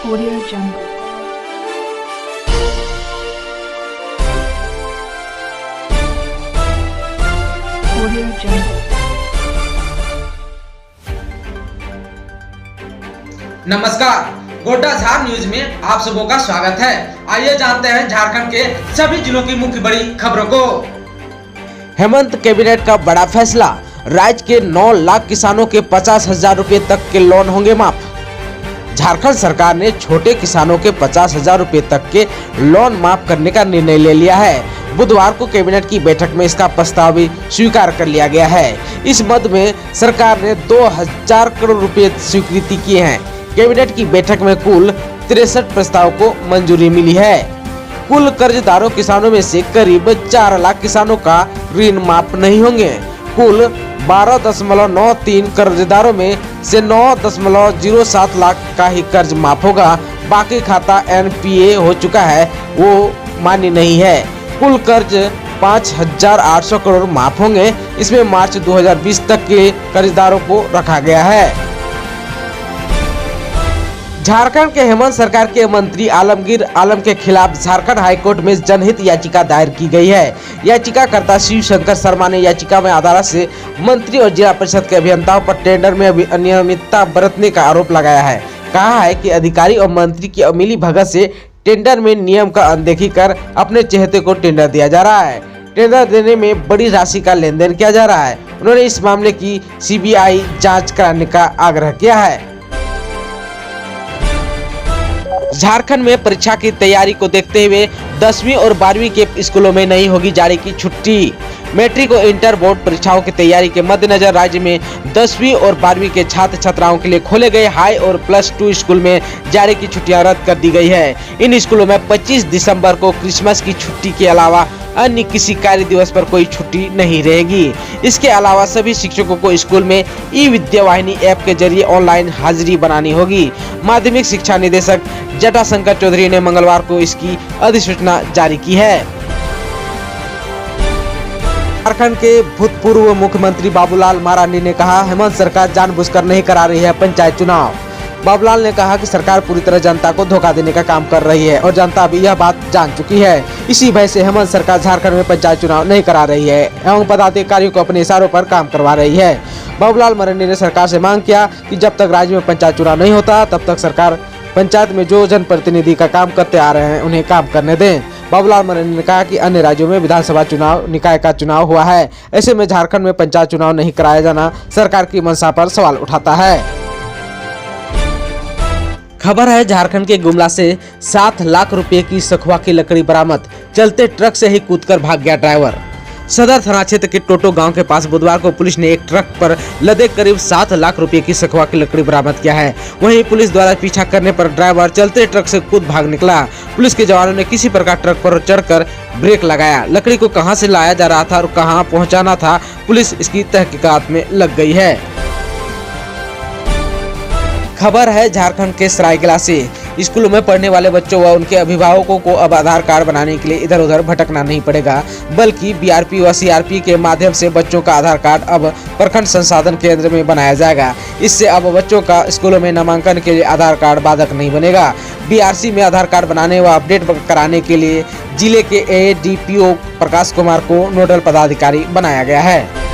Audio Jungle. Audio Jungle. नमस्कार, गोड्डा झार news में आप सबों का स्वागत है। आइए जानते हैं झारखंड के सभी जिलों की मुख्य बड़ी खबरों को। हेमंत कैबिनेट का बड़ा फैसला, राज्य के 9 लाख किसानों के 50,000 रुपए तक के लोन होंगे माफ। झारखंड सरकार ने छोटे किसानों के 50,000 रुपए तक के लोन माफ करने का निर्णय ले लिया है। बुधवार को कैबिनेट की बैठक में इसका प्रस्ताव भी स्वीकार कर लिया गया है। इस मद में सरकार ने 2,000 करोड़ रुपए स्वीकृति किए हैं। कैबिनेट की बैठक में कुल 63 प्रस्ताव को मंजूरी मिली है। कुल कर्जदारों किसानों में से करीब 4 लाख किसानों का ऋण माफ नहीं होंगे। कुल 12.93 कर्जदारों में से 9.07 लाख का ही कर्ज माफ होगा। बाकी खाता एनपीए हो चुका है, वो मान्य नहीं है। कुल कर्ज 5,800 करोड़ माफ होंगे। इसमें मार्च 2020 तक के कर्जदारों को रखा गया है। झारखंड के हेमंत सरकार के मंत्री आलमगीर आलम के खिलाफ झारखंड हाईकोर्ट में जनहित याचिका दायर की गई है। याचिकाकर्ता शिव शंकर शर्मा ने याचिका में अदालत से मंत्री और जिला परिषद के अभियंताओं पर टेंडर में अनियमितता बरतने का आरोप लगाया है। कहा है कि अधिकारी और मंत्री की मिली भगत से टेंडर में नियम का अनदेखी कर अपने चहेते को टेंडर दिया जा रहा है। टेंडर देने में बड़ी राशि का लेन देन किया जा रहा है। उन्होंने इस मामले की सीबीआई जाँच कराने का आग्रह किया है। झारखंड में परीक्षा की तैयारी को देखते हुए 10वीं और 12वीं के स्कूलों में नहीं होगी जारी की छुट्टी। मैट्रिक और इंटर बोर्ड परीक्षाओं की तैयारी के मद्देनजर राज्य में 10वीं और 12वीं के छात्र छात्राओं के लिए खोले गए हाई और +2 स्कूल में जारी की छुट्टियां रद्द कर दी गई है। इन स्कूलों में 25 दिसंबर को क्रिसमस की छुट्टी के अलावा अन्य किसी कार्य दिवस पर कोई छुट्टी नहीं रहेगी। इसके अलावा सभी शिक्षकों को स्कूल में ई-विद्यावाहिनी ऐप के जरिए ऑनलाइन हाजिरी बनानी होगी। माध्यमिक शिक्षा निदेशक जटाशंकर चौधरी ने मंगलवार को इसकी अधिसूचना जारी की है। झारखंड के भूतपूर्व मुख्यमंत्री बाबूलाल मरांडी ने कहा, हेमंत सरकार जानबूझकर नहीं करा रही है पंचायत चुनाव। बाबूलाल ने कहा कि सरकार पूरी तरह जनता को धोखा देने का काम कर रही है और जनता भी यह बात जान चुकी है। इसी भय से हेमंत सरकार झारखंड में पंचायत चुनाव नहीं करा रही है एवं पदाधिकारियों को अपने इशारों पर काम करवा रही है। बाबूलाल मरांडी ने सरकार से मांग किया कि जब तक राज्य में पंचायत चुनाव नहीं होता तब तक सरकार पंचायत में जो जनप्रतिनिधि का काम करते आ रहे हैं उन्हें काम करने दें। बाबूलाल मरांडी ने कहा कि अन्य राज्यों में विधानसभा चुनाव निकाय का चुनाव हुआ है, ऐसे में झारखंड में पंचायत चुनाव नहीं कराया जाना सरकार की मंशा पर सवाल उठाता है। खबर है, झारखंड के गुमला से 7 लाख रुपए की सखुआ की लकड़ी बरामद। चलते ट्रक से ही कूदकर भाग गया ड्राइवर। सदर थाना क्षेत्र के टोटो गांव के पास बुधवार को पुलिस ने एक ट्रक पर लदे करीब 7 लाख रुपए की सखुआ की लकड़ी बरामद किया है। वहीं पुलिस द्वारा पीछा करने पर ड्राइवर चलते ट्रक से कूद भाग निकला। पुलिस के जवानों ने किसी प्रकार ट्रक पर चढ़कर ब्रेक लगाया। लकड़ी को कहां से लाया जा रहा था और कहां पहुंचाना था, पुलिस इसकी तहकीकात में लग गई है। खबर है, झारखंड के सरायकेला से स्कूलों में पढ़ने वाले बच्चों व उनके अभिभावकों को अब आधार कार्ड बनाने के लिए इधर उधर भटकना नहीं पड़ेगा, बल्कि बीआरपी व सीआरपी के माध्यम से बच्चों का आधार कार्ड अब प्रखंड संसाधन केंद्र में बनाया जाएगा। इससे अब बच्चों का स्कूलों में नामांकन के लिए आधार कार्ड बाधक नहीं बनेगा। बीआरसी में आधार कार्ड बनाने व अपडेट कराने के लिए जिले के एडीपीओ प्रकाश कुमार को नोडल पदाधिकारी बनाया गया है।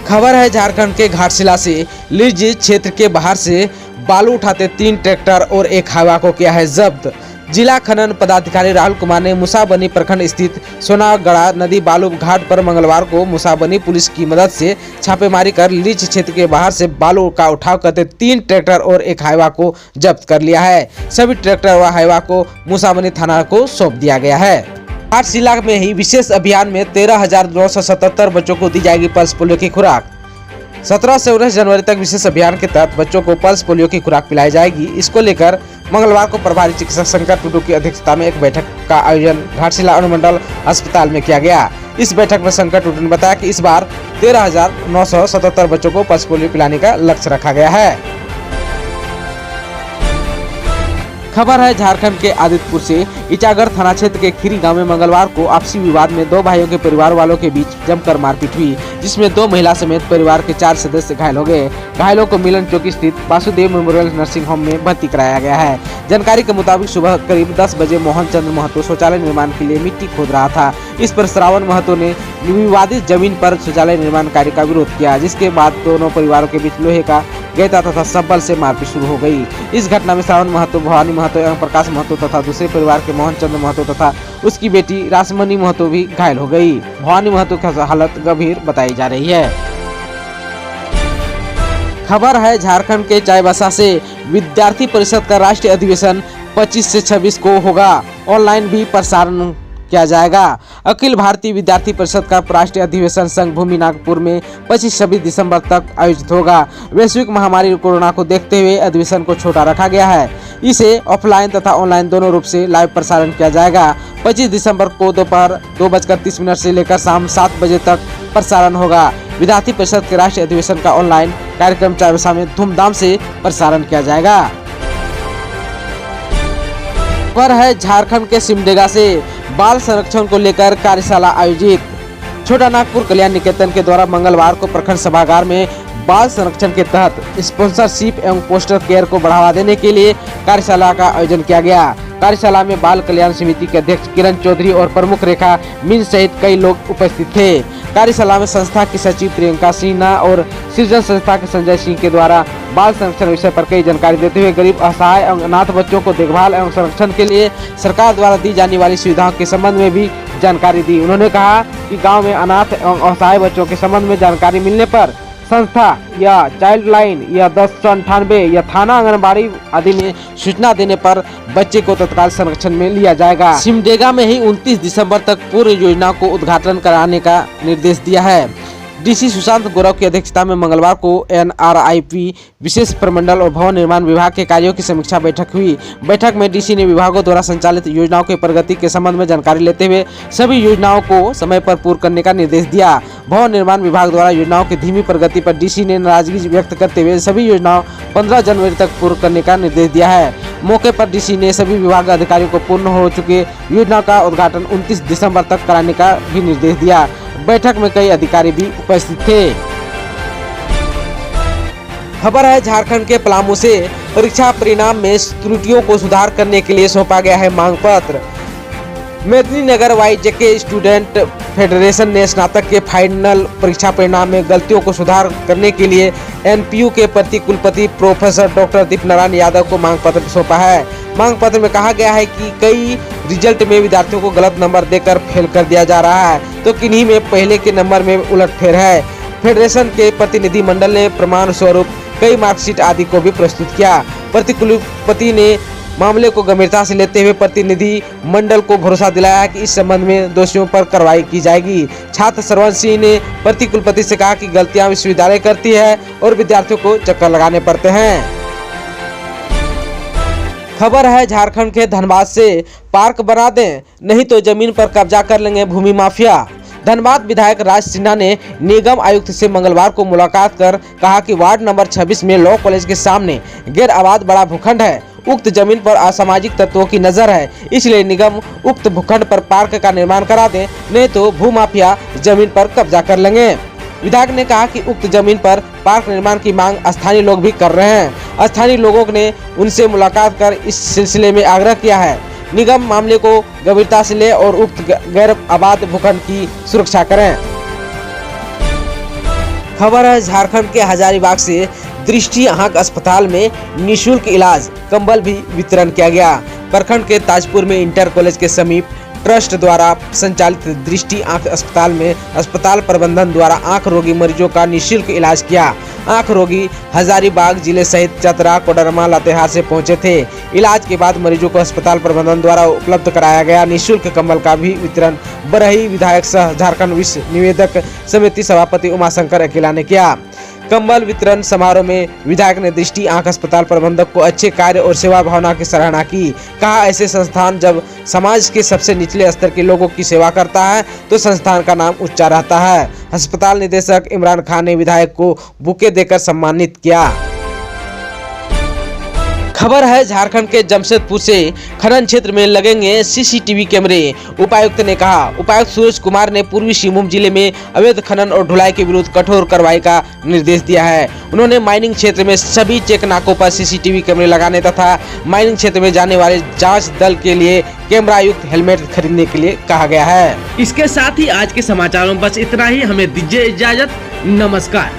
खबर है, झारखंड के घाटशिला से लीज क्षेत्र के बाहर से बालू उठाते 3 ट्रैक्टर और एक हाईवा को किया है जब्त। जिला खनन पदाधिकारी राहुल कुमार ने मुसाबनी प्रखंड स्थित सोनागड़ा नदी बालू घाट पर मंगलवार को मुसाबनी पुलिस की मदद से छापेमारी कर लीज क्षेत्र के बाहर से बालू का उठाव करते 3 ट्रैक्टर और एक हाईवा को जब्त कर लिया है। सभी ट्रैक्टर व हाईवा को मुसाबनी थाना को सौंप दिया गया है। घाटशिला में ही विशेष अभियान में 13,977 बच्चों को दी जाएगी पल्स पोलियो की खुराक। 17 से 19 जनवरी तक विशेष अभियान के तहत बच्चों को पल्स पोलियो की खुराक पिलाई जाएगी। इसको लेकर मंगलवार को प्रभारी चिकित्सक शंकर टुडू की अध्यक्षता में एक बैठक का आयोजन घाटशिला अनुमंडल अस्पताल में किया गया। इस बैठक में शंकर टुडू ने बताया कि इस बार 13,977 बच्चों को पल्स पोलियो पिलाने का लक्ष्य रखा गया है। खबर है झारखंड के आदित्यपुर से इचागढ़ थाना क्षेत्र के खीरी गांव में मंगलवार को आपसी विवाद में दो भाइयों के परिवार वालों के बीच जमकर मारपीट हुई, जिसमें दो महिला समेत परिवार के 4 सदस्य घायल हो गए। घायलों को मिलन चौकी स्थित वासुदेव मेमोरियल नर्सिंग होम में भर्ती कराया गया है। जानकारी के मुताबिक सुबह करीब 10 बजे मोहन चंद्र महतो शौचालय निर्माण के लिए मिट्टी खोद रहा था। इस पर श्रावण महतो ने विवादित जमीन पर शौचालय निर्माण कार्य का विरोध किया, जिसके बाद दोनों परिवारों के बीच लोहे का गेता तथा संबल से मारपीट शुरू हो गई। इस घटना में श्रावण महतो, भवानी महतो एवं प्रकाश महतो तथा दूसरे परिवार के मोहन चंद्र महतो तथा उसकी बेटी रासमणी महतो भी घायल हो गई। भवानी महतो की हालत गंभीर बताई जा रही है। खबर है झारखंड के चाईबासा से विद्यार्थी परिषद का राष्ट्रीय अधिवेशन 25 से 26 को होगा। ऑनलाइन भी प्रसारण किया जाएगा। अखिल भारतीय विद्यार्थी परिषद का राष्ट्रीय अधिवेशन संघ भूमि नागपुर में 25-26 दिसंबर तक आयोजित होगा। वैश्विक महामारी कोरोना को देखते हुए अधिवेशन को छोटा रखा गया है। इसे ऑफलाइन तथा ऑनलाइन दोनों रूप से लाइव प्रसारण किया जाएगा। 25 दिसंबर को दोपहर 2:30 से लेकर शाम 7 बजे तक प्रसारण होगा। विद्यार्थी परिषद के राष्ट्रीय अधिवेशन का ऑनलाइन कार्यक्रम चाईबासा में धूमधाम से प्रसारण किया जाएगा। खबर है झारखंड के सिमडेगा से बाल संरक्षण को लेकर कार्यशाला आयोजित। छोटा नागपुर कल्याण निकेतन के द्वारा मंगलवार को प्रखंड सभागार में बाल संरक्षण के तहत स्पॉन्सरशिप एवं पोस्टर केयर को बढ़ावा देने के लिए कार्यशाला का आयोजन किया गया। कार्यशाला में बाल कल्याण समिति के अध्यक्ष किरण चौधरी और प्रमुख रेखा मीन सहित कई लोग उपस्थित थे। कार्यशाला में संस्था की सचिव प्रियंका सिन्हा और सृजन संस्था के संजय सिंह के द्वारा बाल संरक्षण विषय पर कई जानकारी देते हुए गरीब, असहाय एवं अनाथ बच्चों को देखभाल एवं संरक्षण के लिए सरकार द्वारा दी जाने वाली सुविधाओं के संबंध में भी जानकारी दी। उन्होंने कहा कि गांव में अनाथ एवं असहाय बच्चों के संबंध में जानकारी मिलने पर संस्था या चाइल्ड लाइन या 1098 या थाना आंगनबाड़ी आदि में सूचना देने पर बच्चे को तत्काल संरक्षण में लिया जाएगा। सिमडेगा में ही 29 दिसंबर तक पूर्ण योजना को उद्घाटन कराने का निर्देश दिया है। डीसी सुशांत गौरव की अध्यक्षता में मंगलवार को NRIP विशेष प्रमंडल और भवन निर्माण विभाग के कार्यों की समीक्षा बैठक हुई। बैठक में डीसी ने विभागों द्वारा संचालित योजनाओं की प्रगति के संबंध में जानकारी लेते हुए सभी योजनाओं को समय पर पूर्ण करने का निर्देश दिया। भवन निर्माण विभाग द्वारा योजनाओं की धीमी प्रगति पर डीसी ने नाराजगी व्यक्त करते हुए सभी योजनाओं 15 जनवरी तक पूर्ण करने का निर्देश दिया है। मौके पर डीसी ने सभी विभाग अधिकारियों को पूर्ण हो चुके योजना का उद्घाटन 29 दिसंबर तक कराने का भी निर्देश दिया। बैठक में कई अधिकारी भी उपस्थित थे। खबर है झारखंड के पलामू से परीक्षा परिणाम में त्रुटियों को सुधार करने के लिए सौंपा गया है मांग पत्र। मेदिनीनगर YJK स्टूडेंट फेडरेशन ने स्नातक के फाइनल परीक्षा परिणाम में गलतियों को सुधार करने के लिए NPU के प्रति कुलपति प्रोफेसर डॉक्टर दीपनारायण यादव को मांग पत्र सौंपा है। मांग पत्र में कहा गया है कि कई रिजल्ट में विद्यार्थियों को गलत नंबर देकर फेल कर दिया जा रहा है, तो किन्हीं में पहले के नंबर में उलटफेर है। फेडरेशन के प्रतिनिधि मंडल ने प्रमाण स्वरूप कई मार्कशीट आदि को भी प्रस्तुत किया। प्रतिकुलपति ने मामले को गंभीरता से लेते हुए प्रतिनिधि मंडल को भरोसा दिलाया कि इस संबंध में दोषियों पर कार्रवाई की जाएगी। छात्र सरवन सिंह ने प्रतिकुलपति से कहा कि गलतियां विश्वविद्यालय करती है और विद्यार्थियों को चक्कर लगाने पड़ते हैं। खबर है झारखंड के धनबाद से पार्क बना दें, नहीं तो जमीन पर कब्जा कर लेंगे भूमि माफिया। धनबाद विधायक राज सिन्हा ने निगम आयुक्त से मंगलवार को मुलाकात कर कहा कि वार्ड नंबर 26 में लॉ कॉलेज के सामने गैर आबाद बड़ा भूखंड है। उक्त जमीन पर असामाजिक तत्वों की नजर है, इसलिए निगम उक्त भूखंड पर पार्क का निर्माण करा दे, नहीं तो भूमाफिया जमीन पर कब्जा कर लेंगे। विधायक ने कहा कि उक्त जमीन पर पार्क निर्माण की मांग स्थानीय लोग भी कर रहे हैं। स्थानीय लोगों ने उनसे मुलाकात कर इस सिलसिले में आग्रह किया है। निगम मामले को गंभीरता से ले और उक्त गैर आबाद भूखंड की सुरक्षा करें। खबर है झारखंड के हजारीबाग से दृष्टि आंख अस्पताल में निःशुल्क इलाज कंबल भी वितरण किया गया। प्रखंड के ताजपुर में इंटर कॉलेज के समीप ट्रस्ट द्वारा संचालित दृष्टि आंख अस्पताल में अस्पताल प्रबंधन द्वारा आंख रोगी मरीजों का निःशुल्क इलाज किया। आंख रोगी हजारीबाग जिले सहित चतरा, कोडरमा, लातेहार से पहुंचे थे। इलाज के बाद मरीजों को अस्पताल प्रबंधन द्वारा उपलब्ध कराया गया निःशुल्क कंबल का भी वितरण बरही विधायक सह झारखंड विश्व निवेदक समिति सभापति उमाशंकर अकेला ने किया। कंबल वितरण समारोह में विधायक ने दृष्टि आंख अस्पताल प्रबंधक को अच्छे कार्य और सेवा भावना की सराहना की। कहा, ऐसे संस्थान जब समाज के सबसे निचले स्तर के लोगों की सेवा करता है तो संस्थान का नाम ऊंचा रहता है। अस्पताल निदेशक इमरान खान ने विधायक को बुके देकर सम्मानित किया। खबर है झारखंड के जमशेदपुर से खनन क्षेत्र में लगेंगे सीसीटीवी कैमरे। उपायुक्त ने कहा। उपायुक्त सूरज कुमार ने पूर्वी सिंहभूम जिले में अवैध खनन और ढुलाई के विरुद्ध कठोर कार्रवाई का निर्देश दिया है। उन्होंने माइनिंग क्षेत्र में सभी चेक नाकों पर सीसीटीवी कैमरे लगाने तथा माइनिंग क्षेत्र में जाने वाले जांच दल के लिए कैमरा युक्त हेलमेट खरीदने के लिए कहा गया है। इसके साथ ही आज के समाचारों में बस इतना ही। हमें दीजिए इजाजत। नमस्कार।